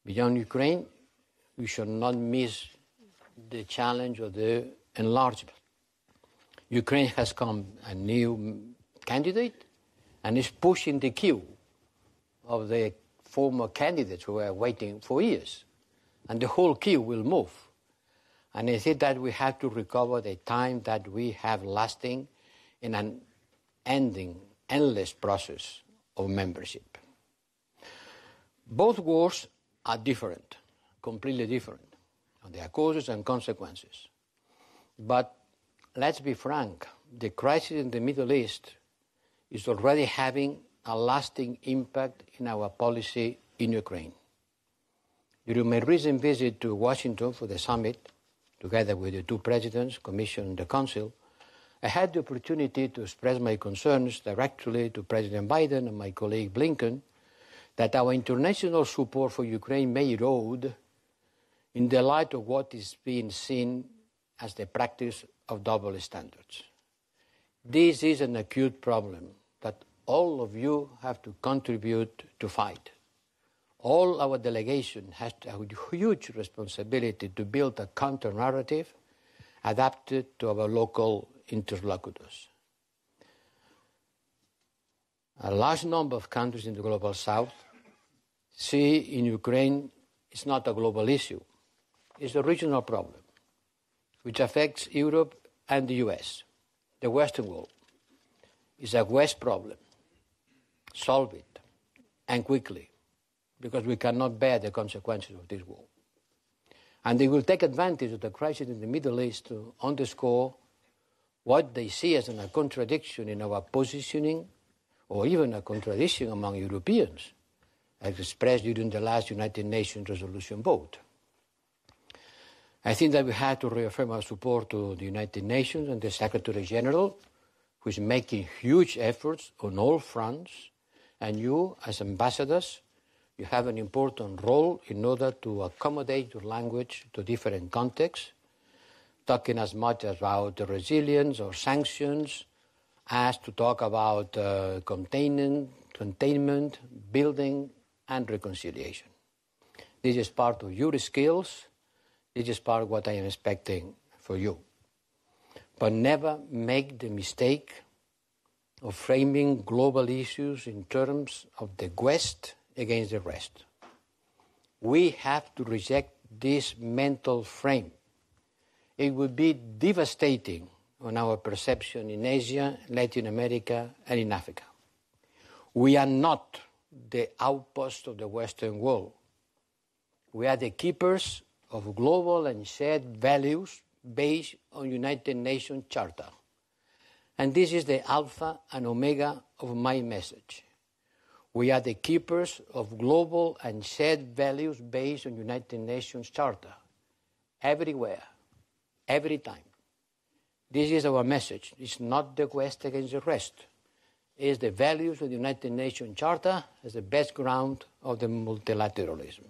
Beyond Ukraine, we should not miss the challenge of the enlargement. Ukraine has come a new candidate and is pushing the queue of the former candidates who were waiting for years. And the whole queue will move. And I think that we have to recover the time that we have lasting in an endless process of membership. Both wars are different, completely different. There are causes and consequences. But let's be frank, the crisis in the Middle East is already having a lasting impact in our policy in Ukraine. During my recent visit to Washington for the summit, together with the two presidents, Commission and the Council, I had the opportunity to express my concerns directly to President Biden and my colleague Blinken that our international support for Ukraine may erode in the light of what is being seen as the practice of double standards. This is an acute problem that all of you have to contribute to fight. All our delegation has a huge responsibility to build a counter-narrative adapted to our local interlocutors. A large number of countries in the global south see in Ukraine it's not a global issue. It's a regional problem which affects Europe and the US, the Western world. It's a West problem. Solve it, and quickly, because we cannot bear the consequences of this war. And they will take advantage of the crisis in the Middle East to underscore what they see as a contradiction in our positioning, or even a contradiction among Europeans, as expressed during the last United Nations resolution vote. I think that we have to reaffirm our support to the United Nations and the Secretary General, who is making huge efforts on all fronts, and you, as ambassadors, you have an important role in order to accommodate your language to different contexts, talking as much about resilience or sanctions as to talk about containment, building, and reconciliation. This is part of your skills. This is part of what I am expecting for you. But never make the mistake of framing global issues in terms of the West against the rest. We have to reject this mental frame. It would be devastating on our perception in Asia, Latin America, and in Africa. We are not the outpost of the Western world. We are the keepers of global and shared values based on United Nations Charter. And this is the alpha and omega of my message. We are the keepers of global and shared values based on United Nations Charter. Everywhere, every time. This is our message. It's not the West against the rest. It's the values of the United Nations Charter as the best ground of the multilateralism.